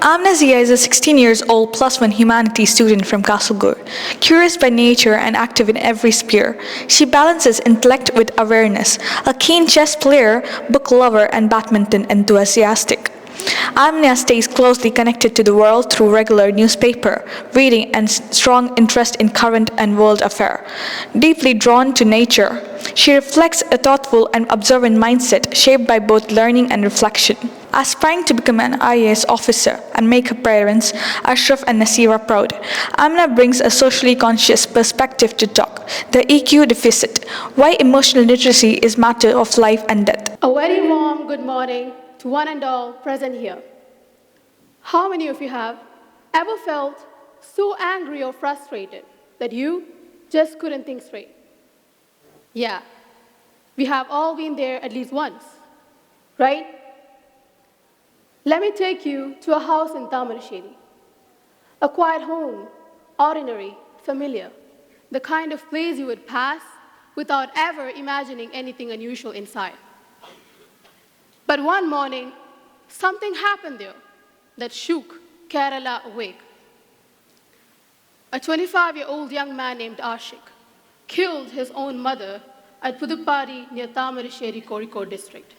Amina Ziya is a 16 years old plus one humanities student from Kasaragod. Curious by nature and active in every sphere, she balances intellect with awareness, a keen chess player, book lover, and badminton enthusiastic. Amina stays closely connected to the world through regular newspaper reading and strong interest in current and world affairs. Deeply drawn to nature, she reflects a thoughtful and observant mindset shaped by both learning and reflection. Aspiring to become an IAS officer and make her parents, Ashraf and Nasira, proud, Amina brings a socially conscious perspective to talk, the EQ deficit, why emotional literacy is matter of life and death. A very warm good morning to one and all present here. How many of you have ever felt so angry or frustrated that you just couldn't think straight? Yeah, we have all been there at least once, right? Let me take you to a house in Tamarasheri. A quiet home, ordinary, familiar, the kind of place you would pass without ever imagining anything unusual inside. But one morning, something happened there that shook Kerala awake. A 25-year-old young man named Ashik killed his own mother at Puduppadi near Tamarasheri, Kozhikode district.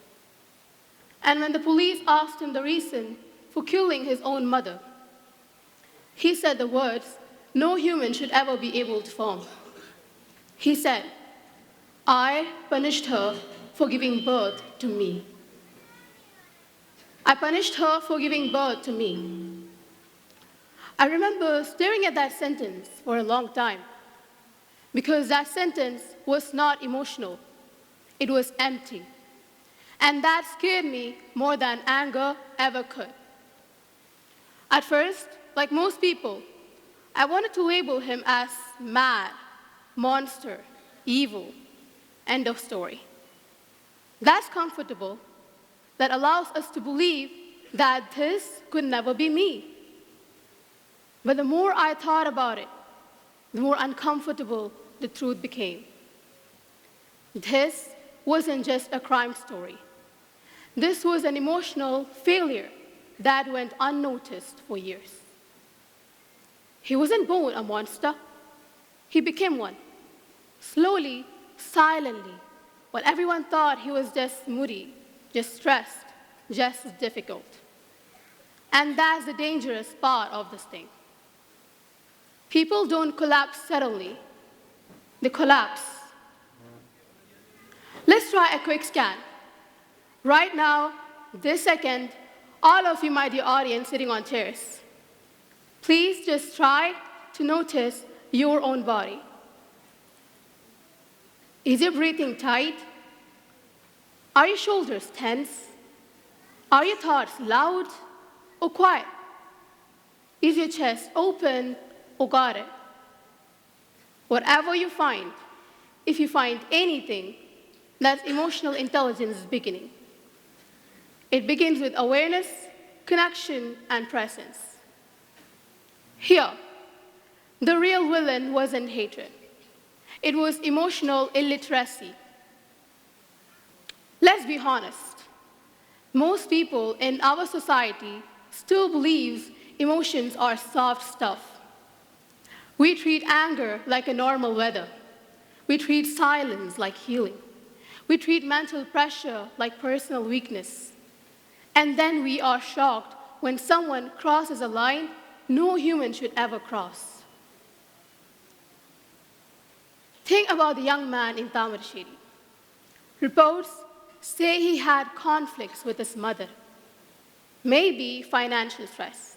And when the police asked him the reason for killing his own mother, he said the words no human should ever be able to form. He said, "I punished her for giving birth to me. I punished her for giving birth to me." I remember staring at that sentence for a long time because that sentence was not emotional. It was empty. And that scared me more than anger ever could. At first, like most people, I wanted to label him as mad, monster, evil, end of story. That's comfortable. That allows us to believe that this could never be me. But the more I thought about it, the more uncomfortable the truth became. This wasn't just a crime story. This was an emotional failure that went unnoticed for years. He wasn't born a monster. He became one. Slowly, silently, while everyone thought he was just moody, just stressed, just difficult. And that's the dangerous part of this thing. People don't collapse suddenly. They collapse. Let's try a quick scan. Right now, this second, all of you, my dear audience, sitting on chairs, please just try to notice your own body. Is your breathing tight? Are your shoulders tense? Are your thoughts loud or quiet? Is your chest open or guarded? Whatever you find, if you find anything, that's emotional intelligence beginning. It begins with awareness, connection, and presence. Here, the real villain wasn't hatred. It was emotional illiteracy. Let's be honest. Most people in our society still believe emotions are soft stuff. We treat anger like a normal weather. We treat silence like healing. We treat mental pressure like personal weakness. And then we are shocked when someone crosses a line no human should ever cross. Think about the young man in Tamarasheri. Reports say he had conflicts with his mother. Maybe financial stress,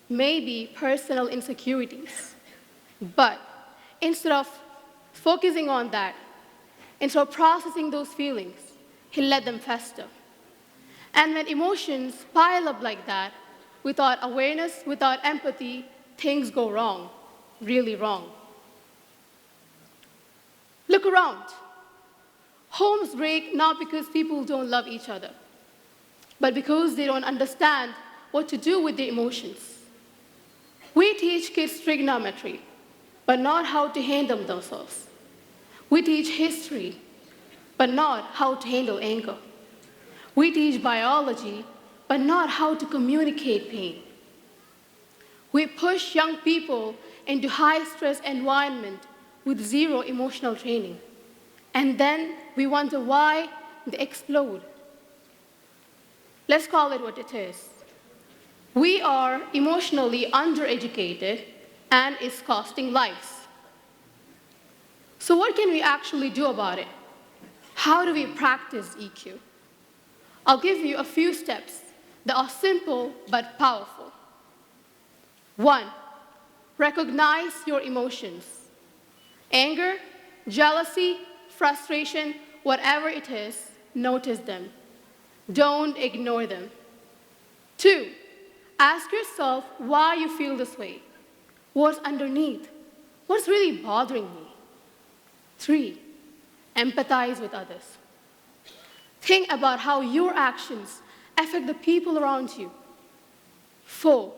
maybe personal insecurities. But instead of focusing on that, instead of processing those feelings, he let them fester. And when emotions pile up like that, without awareness, without empathy, things go wrong, really wrong. Look around. Homes break not because people don't love each other, but because they don't understand what to do with their emotions. We teach kids trigonometry, but not how to handle themselves. We teach history, but not how to handle anger. We teach biology, but not how to communicate pain. We push young people into high-stress environment with zero emotional training. And then we wonder why they explode. Let's call it what it is. We are emotionally undereducated and it's costing lives. So what can we actually do about it? How do we practice EQ? I'll give you a few steps that are simple but powerful. 1, recognize your emotions. Anger, jealousy, frustration, whatever it is, notice them. Don't ignore them. 2, ask yourself why you feel this way. What's underneath? What's really bothering me? 3, empathize with others. Think about how your actions affect the people around you. 4,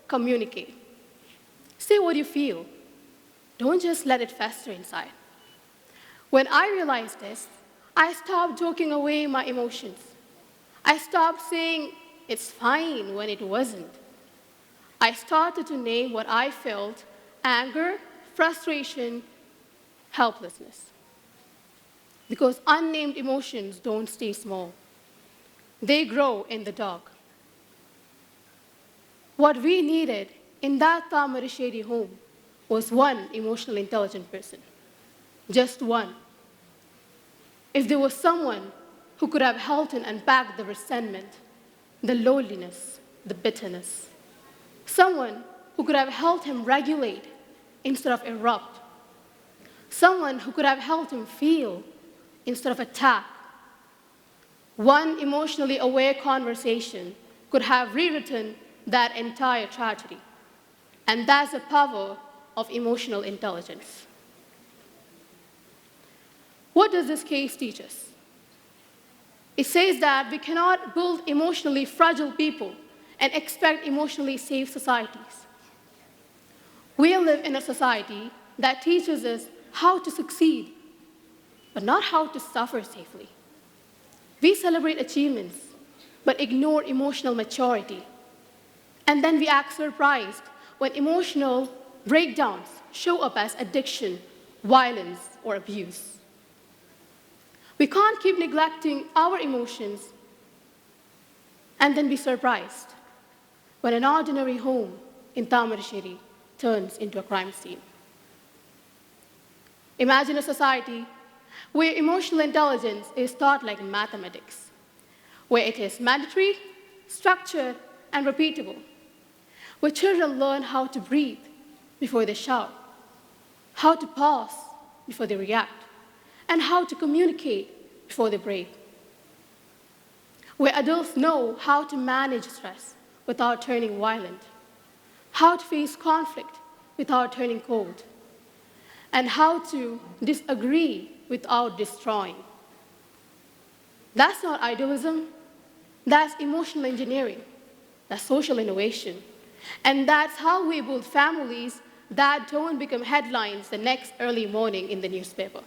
communicate. Say what you feel. Don't just let it fester inside. When I realized this, I stopped joking away my emotions. I stopped saying it's fine when it wasn't. I started to name what I felt: anger, frustration, helplessness. Because unnamed emotions don't stay small. They grow in the dark. What we needed in that Tamarisheri home was one emotionally intelligent person. Just one. If there was someone who could have helped him unpack the resentment, the loneliness, the bitterness. Someone who could have helped him regulate instead of erupt. Someone who could have helped him feel instead of attack. One emotionally aware conversation could have rewritten that entire tragedy. And that's the power of emotional intelligence. What does this case teach us? It says that we cannot build emotionally fragile people and expect emotionally safe societies. We live in a society that teaches us how to succeed, but not how to suffer safely. We celebrate achievements, but ignore emotional maturity. And then we act surprised when emotional breakdowns show up as addiction, violence, or abuse. We can't keep neglecting our emotions and then be surprised when an ordinary home in Tamarisheri turns into a crime scene. Imagine a society where emotional intelligence is taught like mathematics, where it is mandatory, structured, and repeatable, where children learn how to breathe before they shout, how to pause before they react, and how to communicate before they break, where adults know how to manage stress without turning violent, how to face conflict without turning cold, and how to disagree without destroying. That's not idealism, that's emotional engineering, that's social innovation, and that's how we build families that don't become headlines the next early morning in the newspaper.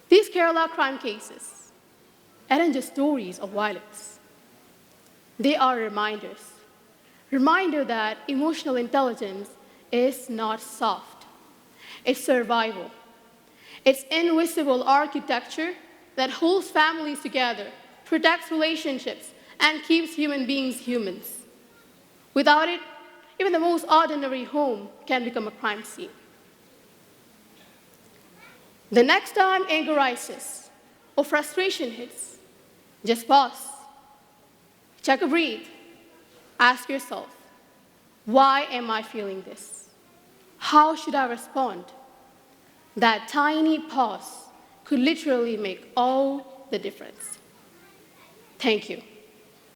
These Kerala crime cases aren't just stories of violence. They are reminders that emotional intelligence is not soft. It's survival. It's invisible architecture that holds families together, protects relationships, and keeps human beings humans. Without it, even the most ordinary home can become a crime scene. The next time anger rises or frustration hits, just pause, take a breath, ask yourself, why am I feeling this? How should I respond? That tiny pause could literally make all the difference. Thank you.